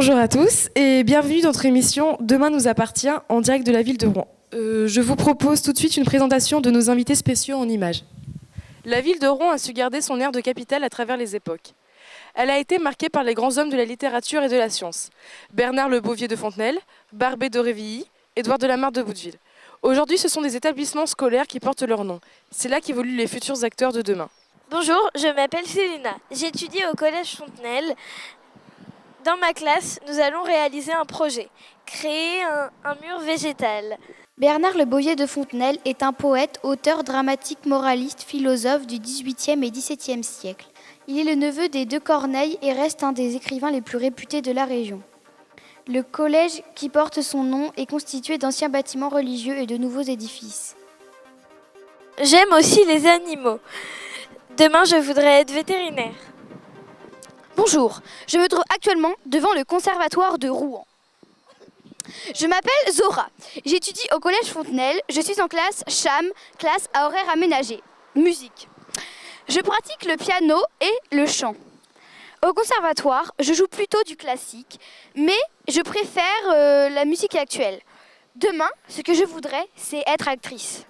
Bonjour à tous et bienvenue dans notre émission Demain nous appartient en direct de la ville de Rouen. Je vous propose tout de suite une présentation de nos invités spéciaux en images. La ville de Rouen a su garder son air de capitale à travers les époques. Elle a été marquée par les grands hommes de la littérature et de la science. Bernard Le Bovier de Fontenelle, Barbey d'Aurevilly, Édouard de la Marre de Bouteville. Aujourd'hui, ce sont des établissements scolaires qui portent leur nom. C'est là qu'évoluent les futurs acteurs de demain. Bonjour, je m'appelle Célina. J'étudie au collège Fontenelle. Dans ma classe, nous allons réaliser un projet, créer un mur végétal. Bernard Le Bovier de Fontenelle est un poète, auteur dramatique, moraliste, philosophe du XVIIIe et XVIIe siècle. Il est le neveu des deux Corneille et reste un des écrivains les plus réputés de la région. Le collège qui porte son nom est constitué d'anciens bâtiments religieux et de nouveaux édifices. J'aime aussi les animaux. Demain, je voudrais être vétérinaire. Bonjour, je me trouve actuellement devant le conservatoire de Rouen. Je m'appelle Zora, j'étudie au collège Fontenelle, je suis en classe CHAM, classe à horaire aménagé, musique. Je pratique le piano et le chant. Au conservatoire, je joue plutôt du classique, mais je préfère la musique actuelle. Demain, ce que je voudrais, c'est être actrice.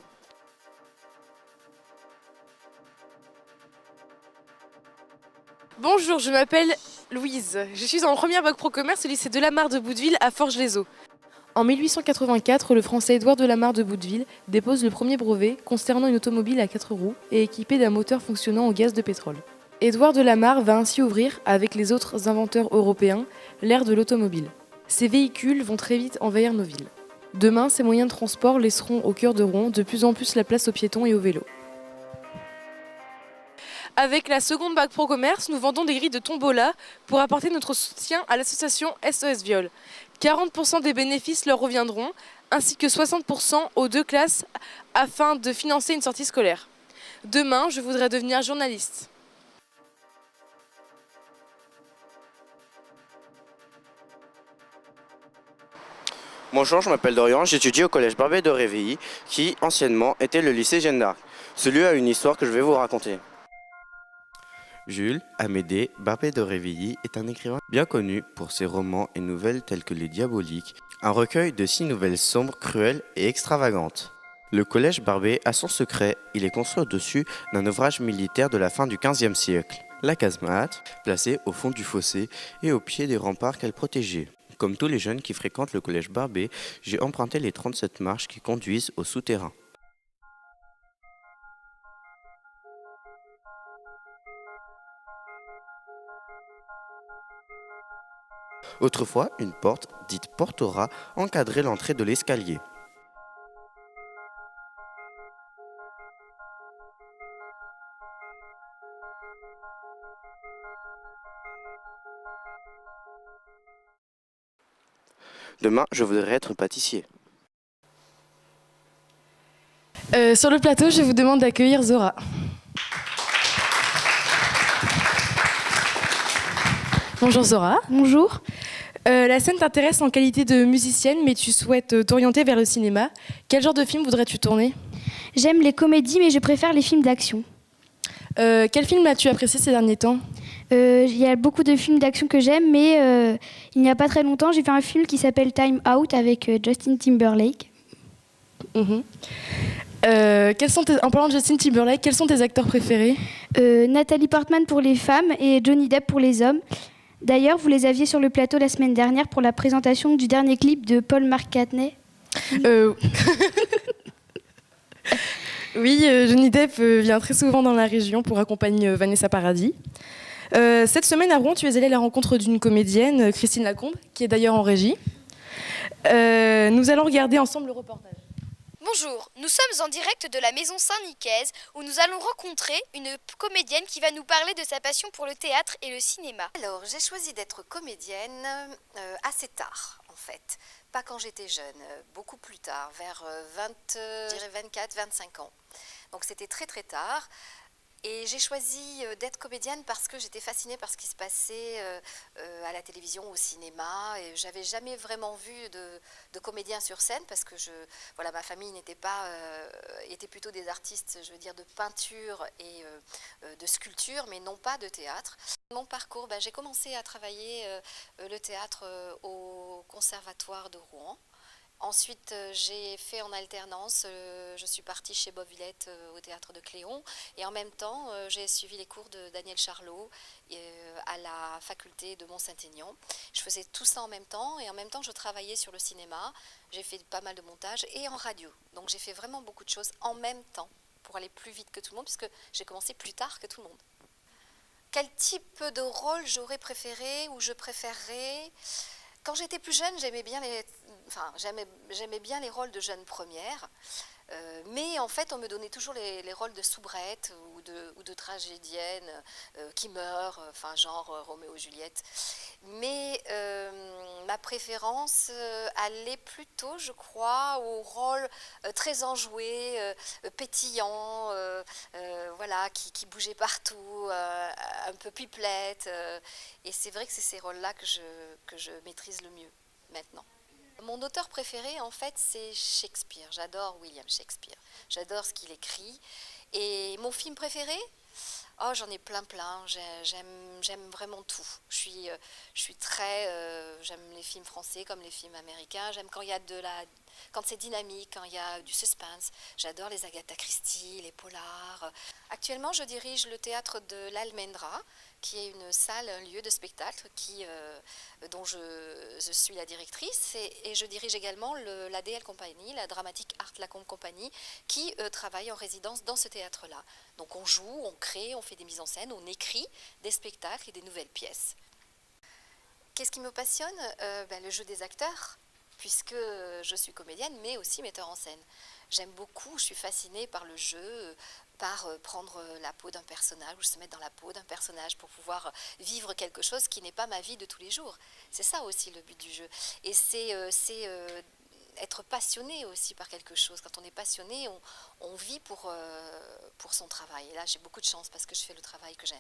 Bonjour, je m'appelle Louise. Je suis en première bac pro commerce au lycée de la Marre de Bouteville à Forges-les-Eaux. En 1884, le français Édouard de la Marre de Bouteville dépose le premier brevet concernant une automobile à 4 roues et équipée d'un moteur fonctionnant au gaz de pétrole. Édouard de la Marre va ainsi ouvrir, avec les autres inventeurs européens, l'ère de l'automobile. Ces véhicules vont très vite envahir nos villes. Demain, ces moyens de transport laisseront au cœur de Rouen de plus en plus la place aux piétons et aux vélos. Avec la seconde bac pro commerce, nous vendons des grilles de tombola pour apporter notre soutien à l'association SOS Viol. 40% des bénéfices leur reviendront, ainsi que 60% aux deux classes afin de financer une sortie scolaire. Demain, je voudrais devenir journaliste. Bonjour, je m'appelle Dorian, j'étudie au collège Barbey d'Aurevilly, qui anciennement était le lycée Jeanne d'Arc. Ce lieu a une histoire que je vais vous raconter. Jules Amédée Barbey d'Aurevilly est un écrivain bien connu pour ses romans et nouvelles telles que Les Diaboliques, un recueil de 6 nouvelles sombres, cruelles et extravagantes. Le collège Barbey a son secret, il est construit au-dessus d'un ouvrage militaire de la fin du XVe siècle. La casemate, placée au fond du fossé et au pied des remparts qu'elle protégeait. Comme tous les jeunes qui fréquentent le collège Barbey, j'ai emprunté les 37 marches qui conduisent au souterrain. Autrefois, une porte, dite portora, encadrait l'entrée de l'escalier. Demain, je voudrais être pâtissier. Sur le plateau, je vous demande d'accueillir Zora. Bonjour Zora. Bonjour. La scène t'intéresse en qualité de musicienne, mais tu souhaites t'orienter vers le cinéma. Quel genre de film voudrais-tu tourner ? J'aime les comédies, mais je préfère les films d'action. Quel film as-tu apprécié ces derniers temps ? Il y a beaucoup de films d'action que j'aime, mais il n'y a pas très longtemps, j'ai fait un film qui s'appelle Time Out avec Justin Timberlake. En parlant de Justin Timberlake, quels sont tes acteurs préférés ? Nathalie Portman pour les femmes et Johnny Depp pour les hommes. D'ailleurs, vous les aviez sur le plateau la semaine dernière pour la présentation du dernier clip de Paul McCartney. Oui, Johnny Depp vient très souvent dans la région pour accompagner Vanessa Paradis. Cette semaine à Rouen, tu es allée à la rencontre d'une comédienne, Christine Lacombe, qui est d'ailleurs en régie. Nous allons regarder ensemble le reportage. Bonjour, nous sommes en direct de la maison Saint-Nicaise où nous allons rencontrer une comédienne qui va nous parler de sa passion pour le théâtre et le cinéma. Alors, j'ai choisi d'être comédienne assez tard, en fait. Pas quand j'étais jeune, beaucoup plus tard, vers 24-25 ans. Donc c'était très très tard. Et j'ai choisi d'être comédienne parce que j'étais fascinée par ce qui se passait à la télévision, au cinéma. Et j'avais jamais vraiment vu de comédien sur scène parce que voilà, ma famille n'était pas, était plutôt des artistes, je veux dire, de peinture et de sculpture, mais non pas de théâtre. Mon parcours, j'ai commencé à travailler le théâtre au Conservatoire de Rouen. Ensuite, j'ai fait en alternance, je suis partie chez Bob Villette au théâtre de Cléon et en même temps, j'ai suivi les cours de Daniel Charlot à la faculté de Mont-Saint-Aignan. Je faisais tout ça en même temps et en même temps, je travaillais sur le cinéma, j'ai fait pas mal de montage et en radio. Donc j'ai fait vraiment beaucoup de choses en même temps pour aller plus vite que tout le monde puisque j'ai commencé plus tard que tout le monde. Quel type de rôle j'aurais préféré ou je préférerais ? Quand j'étais plus jeune, j'aimais bien les rôles de jeune première, mais en fait, on me donnait toujours les rôles de soubrette ou de tragédienne qui meurt, genre Roméo et Juliette. Mais ma préférence allait plutôt, je crois, au rôle très enjoué, pétillant, voilà, qui bougeait partout, un peu pipelette. Et c'est vrai que c'est ces rôles-là que je maîtrise le mieux maintenant. Mon auteur préféré, en fait, c'est Shakespeare. J'adore William Shakespeare. J'adore ce qu'il écrit. Et mon film préféré ? Oh, j'en ai plein. J'aime vraiment tout. J'aime les films français comme les films américains. J'aime quand c'est dynamique, quand il y a du suspense. J'adore les Agatha Christie, les polars. Actuellement, je dirige le théâtre de l'Almendra, qui est une salle, un lieu de spectacle dont je suis la directrice. Et je dirige également la DL Company, la Dramatic Art Lacombe Company, qui travaille en résidence dans ce théâtre-là. Donc on joue, on crée, on fait des mises en scène, on écrit des spectacles et des nouvelles pièces. Qu'est-ce qui me passionne ? Le jeu des acteurs, puisque je suis comédienne, mais aussi metteur en scène. J'aime beaucoup, je suis fascinée par le jeu, par prendre la peau d'un personnage, ou se mettre dans la peau d'un personnage pour pouvoir vivre quelque chose qui n'est pas ma vie de tous les jours. C'est ça aussi le but du jeu. Et c'est être passionné aussi par quelque chose. Quand on est passionné, on vit pour son travail. Et là, j'ai beaucoup de chance parce que je fais le travail que j'aime.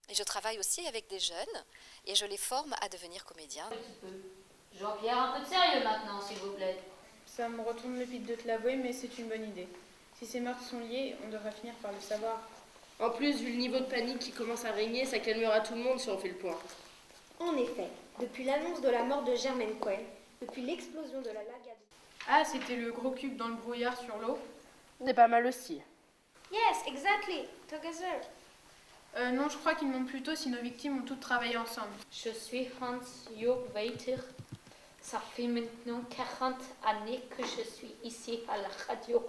Et je travaille aussi avec des jeunes et je les forme à devenir comédiens. Jean-Pierre, un peu de sérieux maintenant, s'il vous plaît. Ça me retourne le pit de te l'avouer, mais c'est une bonne idée. Si ces meurtres sont liés, on devrait finir par le savoir. En plus, vu le niveau de panique qui commence à régner, ça calmera tout le monde si on fait le point. En effet, depuis l'annonce de la mort de Germaine Cohen, depuis l'explosion de la Lagade... Ah, c'était le gros cube dans le brouillard sur l'eau ? C'est pas mal aussi. Yes, exactly, together. Non, je crois qu'ils demandent plutôt si nos victimes ont toutes travaillé ensemble. Je suis Hans-Jörg Weiter. Ça fait maintenant 40 années que je suis ici à la radio.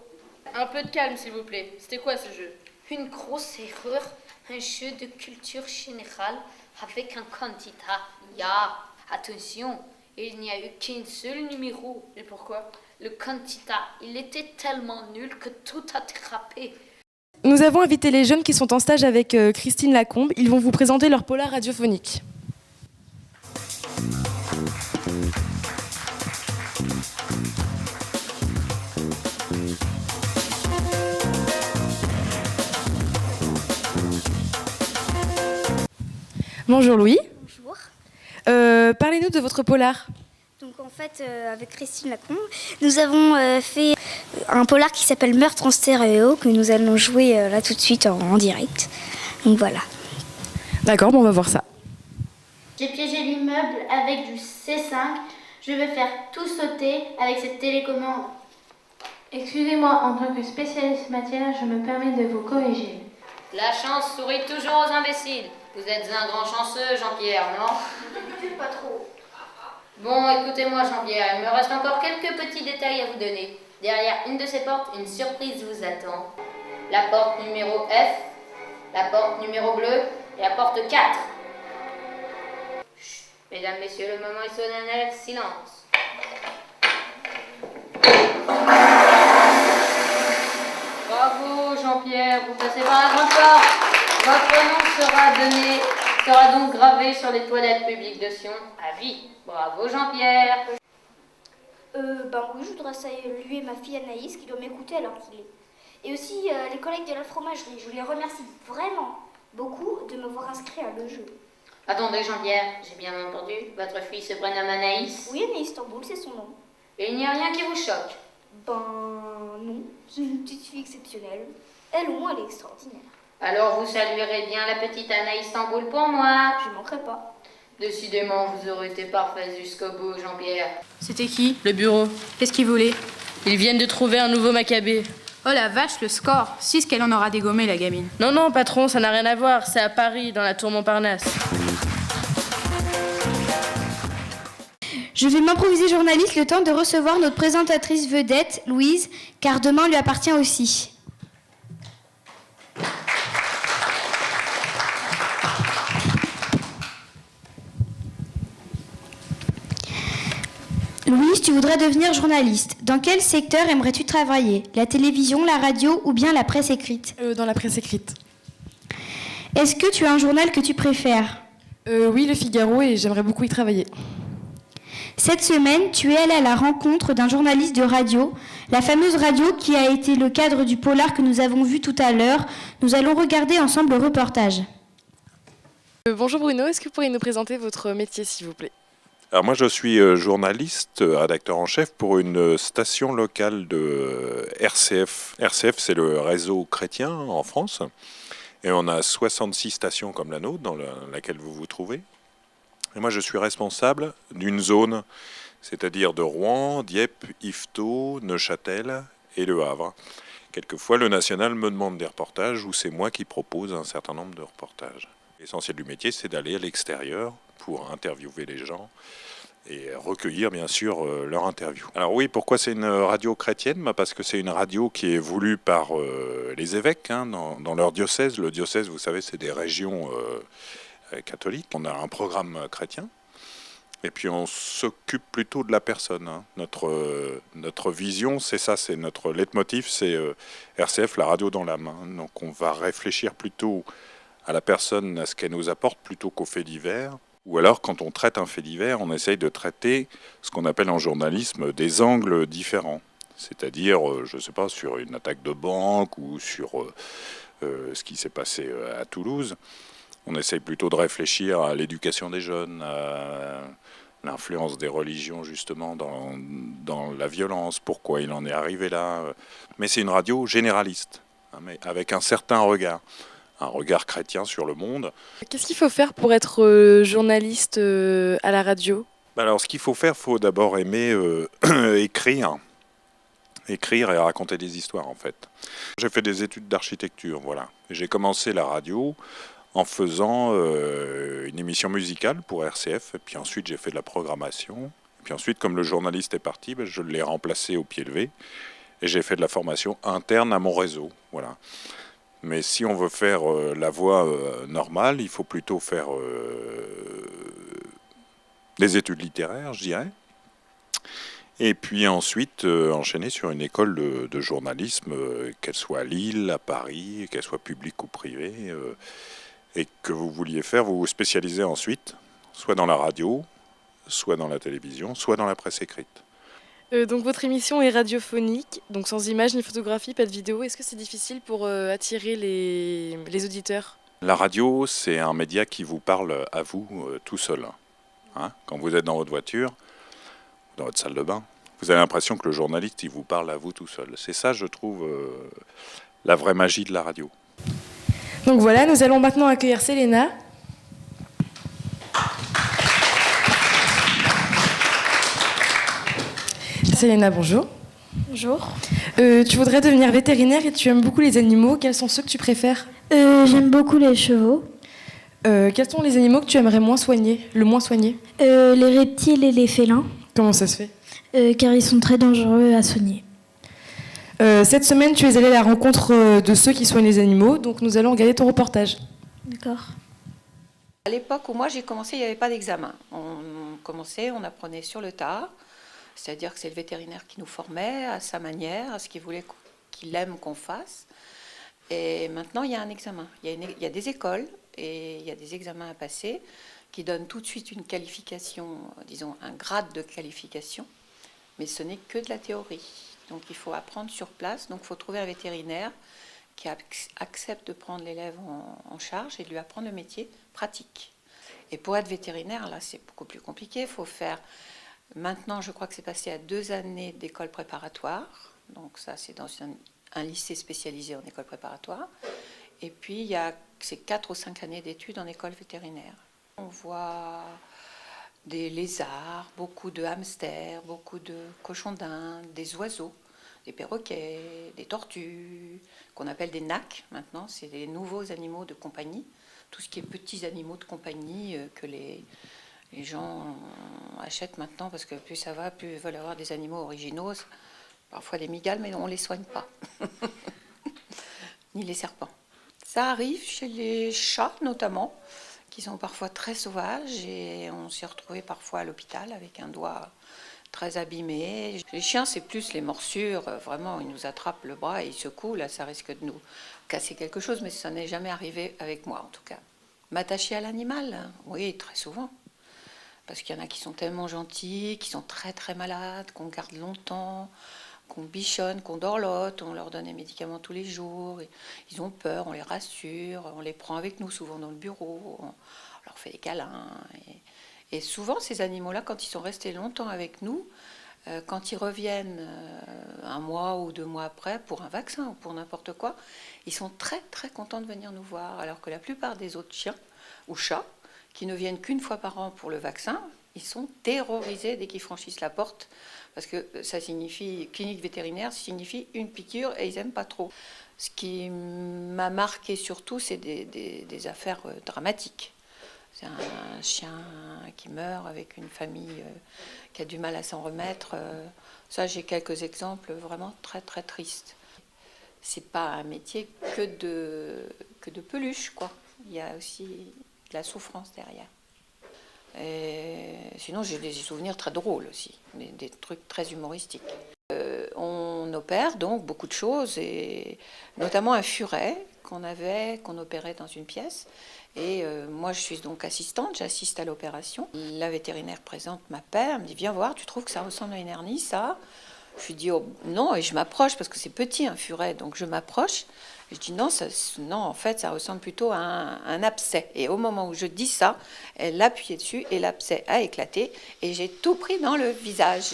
Un peu de calme, s'il vous plaît. C'était quoi ce jeu ? Une grosse erreur, un jeu de culture générale avec un candidat. Attention, il n'y a eu qu'un seul numéro. Et pourquoi ? Le candidat, il était tellement nul que tout a dérapé. Nous avons invité les jeunes qui sont en stage avec Christine Lacombe. Ils vont vous présenter leur polar radiophonique. Bonjour Louis. Bonjour. Parlez-nous de votre polar. Donc en fait, avec Christine Lacombe, nous avons fait un polar qui s'appelle Meurtre en stéréo, que nous allons jouer là tout de suite en direct. Donc voilà. D'accord, on va voir ça. J'ai piégé l'immeuble avec du C5. Je vais faire tout sauter avec cette télécommande. Excusez-moi, en tant que spécialiste matière, je me permets de vous corriger. La chance sourit toujours aux imbéciles. Vous êtes un grand chanceux, Jean-Pierre, non ? Pas trop. Bon, écoutez-moi, Jean-Pierre, il me reste encore quelques petits détails à vous donner. Derrière une de ces portes, une surprise vous attend. La porte numéro F, la porte numéro bleue et la porte 4. Chut, mesdames, messieurs, le moment est solennel, silence. Bravo, Jean-Pierre, vous passez par la grande porte. Votre nom sera donc gravé sur les toilettes publiques de Sion à vie. Bravo Jean-Pierre. Oui, je voudrais saluer ma fille Anaïs qui doit m'écouter alors qu'il est Et aussi les collègues de la fromagerie. Je les remercie vraiment beaucoup de m'avoir inscrit à le jeu. Attendez Jean-Pierre, j'ai bien entendu, votre fille se prénomme Anaïs? Oui, Anaïs Istanbul, c'est son nom. Et il n'y a rien qui vous choque? Ben non, c'est une petite fille exceptionnelle. Elle au moins, elle est extraordinaire. Alors vous saluerez bien la petite Anaïs Istanbul pour moi? Je ne manquerai pas. Décidément, vous aurez été parfaite jusqu'au bout, Jean-Pierre. C'était qui? Le bureau. Qu'est-ce qu'ils voulaient? Ils viennent de trouver un nouveau Maccabée. Oh la vache, le score. 6 qu'elle en aura dégommé, la gamine. Non, non, patron, ça n'a rien à voir. C'est à Paris, dans la tour Montparnasse. Je vais m'improviser journaliste le temps de recevoir notre présentatrice vedette, Louise, car demain lui appartient aussi. Louise, tu voudrais devenir journaliste. Dans quel secteur aimerais-tu travailler? La télévision, la radio ou bien la presse écrite? Dans la presse écrite. Est-ce que tu as un journal que tu préfères? Oui, Le Figaro, et j'aimerais beaucoup y travailler. Cette semaine, tu es allé à la rencontre d'un journaliste de radio, la fameuse radio qui a été le cadre du polar que nous avons vu tout à l'heure. Nous allons regarder ensemble le reportage. Bonjour Bruno, est-ce que vous pourriez nous présenter votre métier, s'il vous plaît? Alors moi je suis journaliste, rédacteur en chef pour une station locale de RCF. RCF c'est le réseau chrétien en France et on a 66 stations comme la nôtre dans laquelle vous vous trouvez. Et moi je suis responsable d'une zone, c'est-à-dire de Rouen, Dieppe, Yvetot, Neuchâtel et Le Havre. Quelquefois le national me demande des reportages où c'est moi qui propose un certain nombre de reportages. L'essentiel du métier c'est d'aller à l'extérieur pour interviewer les gens et recueillir bien sûr leur interview. Alors oui, pourquoi c'est une radio chrétienne? Parce que c'est une radio qui est voulue par les évêques dans leur diocèse. Le diocèse, vous savez, c'est des régions catholiques. On a un programme chrétien et puis on s'occupe plutôt de la personne. Notre vision, c'est ça, c'est notre leitmotiv, c'est RCF, la radio dans l'âme. Donc on va réfléchir plutôt à la personne, à ce qu'elle nous apporte, plutôt qu'aux faits divers. Ou alors, quand on traite un fait divers, on essaye de traiter ce qu'on appelle en journalisme des angles différents. C'est-à-dire, je ne sais pas, sur une attaque de banque ou sur ce qui s'est passé à Toulouse. On essaye plutôt de réfléchir à l'éducation des jeunes, à l'influence des religions justement dans la violence, pourquoi il en est arrivé là. Mais c'est une radio généraliste, mais avec un certain regard. Un regard chrétien sur le monde. Qu'est-ce qu'il faut faire pour être journaliste à la radio? Alors, ce qu'il faut faire, il faut d'abord aimer écrire et raconter des histoires, en fait. J'ai fait des études d'architecture, voilà. J'ai commencé la radio en faisant une émission musicale pour RCF, et puis ensuite j'ai fait de la programmation. Et puis ensuite, comme le journaliste est parti, je l'ai remplacé au pied levé, et j'ai fait de la formation interne à mon réseau, voilà. Mais si on veut faire la voie normale, il faut plutôt faire des études littéraires, je dirais. Et puis ensuite enchaîner sur une école de journalisme, qu'elle soit à Lille, à Paris, qu'elle soit publique ou privée, et que vous vouliez faire, vous vous spécialisez ensuite, soit dans la radio, soit dans la télévision, soit dans la presse écrite. Donc votre émission est radiophonique, donc sans images ni photographie, pas de vidéo. Est-ce que c'est difficile pour attirer les auditeurs? La radio, c'est un média qui vous parle à vous tout seul. Quand vous êtes dans votre voiture, dans votre salle de bain, vous avez l'impression que le journaliste, il vous parle à vous tout seul. C'est ça, je trouve, la vraie magie de la radio. Donc voilà, nous allons maintenant accueillir Selena. Selena, bonjour. Bonjour. Tu voudrais devenir vétérinaire et tu aimes beaucoup les animaux. Quels sont ceux que tu préfères? J'aime beaucoup les chevaux. Quels sont les animaux que tu aimerais le moins soigner? Les reptiles et les félins. Comment ça se fait? Car ils sont très dangereux à soigner. Cette semaine, tu es allé à la rencontre de ceux qui soignent les animaux, donc nous allons regarder ton reportage. D'accord. À l'époque où moi j'ai commencé, il n'y avait pas d'examen. On apprenait sur le tas. C'est-à-dire que c'est le vétérinaire qui nous formait à sa manière, à ce qu'il aime qu'on fasse. Et maintenant, il y a un examen. Il y a des écoles et il y a des examens à passer qui donnent tout de suite une qualification, disons un grade de qualification. Mais ce n'est que de la théorie. Donc il faut apprendre sur place, donc il faut trouver un vétérinaire qui accepte de prendre l'élève en charge et de lui apprendre le métier pratique. Et pour être vétérinaire, là c'est beaucoup plus compliqué, il faut faire, maintenant je crois que c'est passé à 2 années d'école préparatoire, donc ça c'est dans un lycée spécialisé en école préparatoire, et puis il y a ces 4 ou 5 années d'études en école vétérinaire. On voit des lézards, beaucoup de hamsters, beaucoup de cochons d'Inde, des oiseaux, des perroquets, des tortues, qu'on appelle des nacs maintenant, c'est les nouveaux animaux de compagnie, tout ce qui est petits animaux de compagnie que les gens achètent maintenant parce que plus ça va, plus ils veulent avoir des animaux originaux, parfois des migales, mais on ne les soigne pas, ni les serpents. Ça arrive chez les chats notamment, qui sont parfois très sauvages et on s'est retrouvé parfois à l'hôpital avec un doigt très abîmé. Les chiens, c'est plus les morsures, vraiment, ils nous attrapent le bras et ils secouent, là ça risque de nous casser quelque chose, mais ça n'est jamais arrivé avec moi en tout cas. M'attacher à l'animal, oui, très souvent. Parce qu'il y en a qui sont tellement gentils, qui sont très très malades, qu'on garde longtemps, qu'on bichonne, qu'on dorlote, on leur donne des médicaments tous les jours, ils ont peur, on les rassure, on les prend avec nous souvent dans le bureau, on leur fait des câlins. Et souvent ces animaux-là, quand ils sont restés longtemps avec nous, quand ils reviennent 1 mois ou 2 mois après pour un vaccin ou pour n'importe quoi, ils sont très très contents de venir nous voir, alors que la plupart des autres chiens ou chats qui ne viennent qu'une fois par an pour le vaccin, ils sont terrorisés dès qu'ils franchissent la porte, parce que ça signifie, clinique vétérinaire signifie une piqûre et ils n'aiment pas trop. Ce qui m'a marqué surtout, c'est des affaires dramatiques. C'est un chien qui meurt avec une famille qui a du mal à s'en remettre. Ça, j'ai quelques exemples vraiment très très tristes. C'est pas un métier que de peluche, quoi. Il y a aussi de la souffrance derrière. Et sinon, j'ai des souvenirs très drôles aussi, des trucs très humoristiques. On opère donc beaucoup de choses, et notamment un furet qu'on opérait dans une pièce. Et moi, je suis donc assistante, j'assiste à l'opération. La vétérinaire présente m'appelle, elle me dit « Viens voir, tu trouves que ça ressemble à une hernie, ça ?» Je lui dis oh, « Non », et je m'approche, parce que c'est petit un furet, donc je m'approche. Je dis non, en fait, ça ressemble plutôt à un abcès. Et au moment où je dis ça, elle appuyait dessus et l'abcès a éclaté. Et j'ai tout pris dans le visage.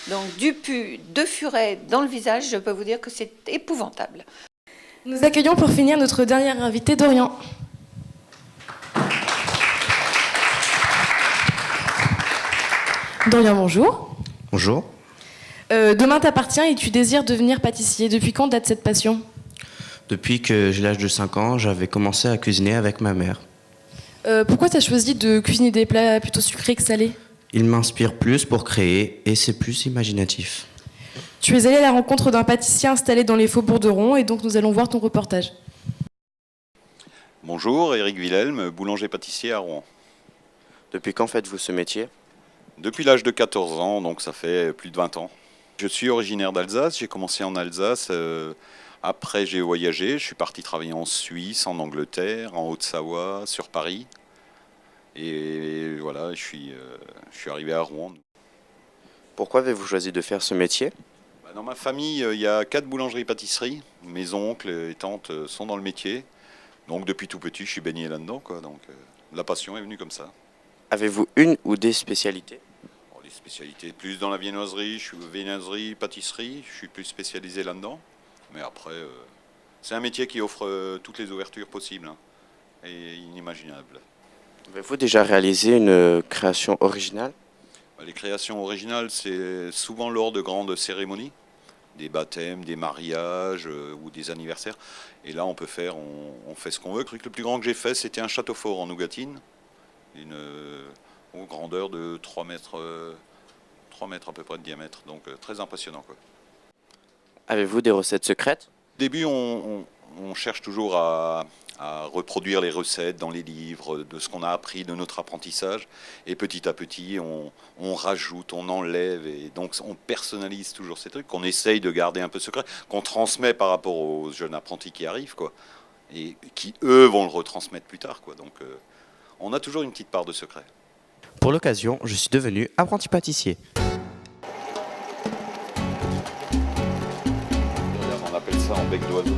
Donc du pus de furet dans le visage, je peux vous dire que c'est épouvantable. Nous accueillons pour finir notre dernière invitée, Dorian. Dorian, bonjour. Bonjour. Demain t'appartient et tu désires devenir pâtissier. Depuis quand date cette passion ? Depuis que j'ai l'âge de 5 ans, j'avais commencé à cuisiner avec ma mère. Pourquoi tu as choisi de cuisiner des plats plutôt sucrés que salés ? Il m'inspire plus pour créer et c'est plus imaginatif. Tu es allé à la rencontre d'un pâtissier installé dans les faubourgs de Rouen et donc nous allons voir ton reportage. Bonjour, Éric Wilhelm, boulanger-pâtissier à Rouen. Depuis quand faites-vous ce métier ? Depuis l'âge de 14 ans, donc ça fait plus de 20 ans. Je suis originaire d'Alsace, j'ai commencé en Alsace. Après, j'ai voyagé, je suis parti travailler en Suisse, en Angleterre, en Haute-Savoie, sur Paris. Et voilà, je suis arrivé à Rouen. Pourquoi avez-vous choisi de faire ce métier ? Dans ma famille, il y a 4 boulangeries-pâtisseries. Mes oncles et tantes sont dans le métier. Donc depuis tout petit, je suis baigné là-dedans, quoi. Donc la passion est venue comme ça. Avez-vous une ou des spécialités ? Les spécialités, plus dans la viennoiserie, je suis viennoiserie, pâtisserie, je suis plus spécialisé là-dedans. Mais après, c'est un métier qui offre toutes les ouvertures possibles et inimaginables. Avez-vous déjà réalisé une création originale ? Les créations originales, c'est souvent lors de grandes cérémonies, des baptêmes, des mariages ou des anniversaires. Et là, on fait ce qu'on veut. Le plus grand que j'ai fait, c'était un château fort en nougatine, une grandeur de 3 mètres à peu près de diamètre, donc très impressionnant, quoi. Avez-vous des recettes secrètes ? Au début, on cherche toujours à reproduire les recettes dans les livres, de ce qu'on a appris, de notre apprentissage. Et petit à petit, on rajoute, on enlève. Et donc, on personnalise toujours ces trucs qu'on essaye de garder un peu secret, qu'on transmet par rapport aux jeunes apprentis qui arrivent, quoi. Et qui, eux, vont le retransmettre plus tard, quoi. Donc, on a toujours une petite part de secret. Pour l'occasion, je suis devenu apprenti pâtissier. ça en bec d'oiseau.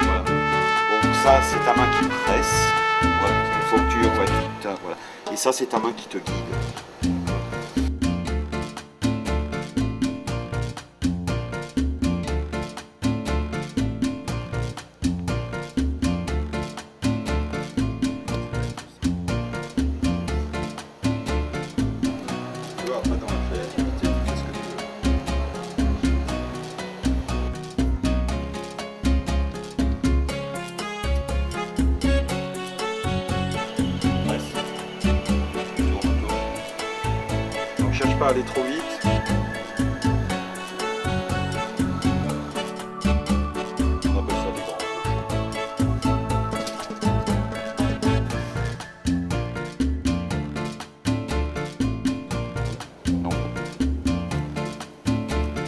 Voilà. Bon, ça, c'est ta main qui presse. Voilà. Il faut que tu... Ouais, voilà. Et ça, c'est ta main qui te guide. Cherche pas à aller trop vite. On appelle ça des grands. Non.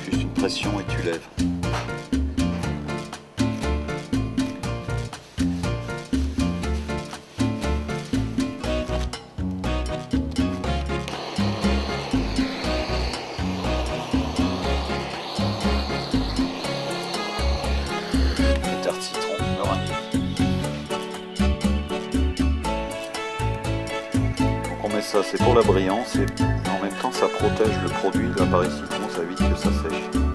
Juste une pression et tu lèves. Ça c'est pour la brillance et en même temps ça protège le produit, l'appareil citron, ça évite que ça sèche.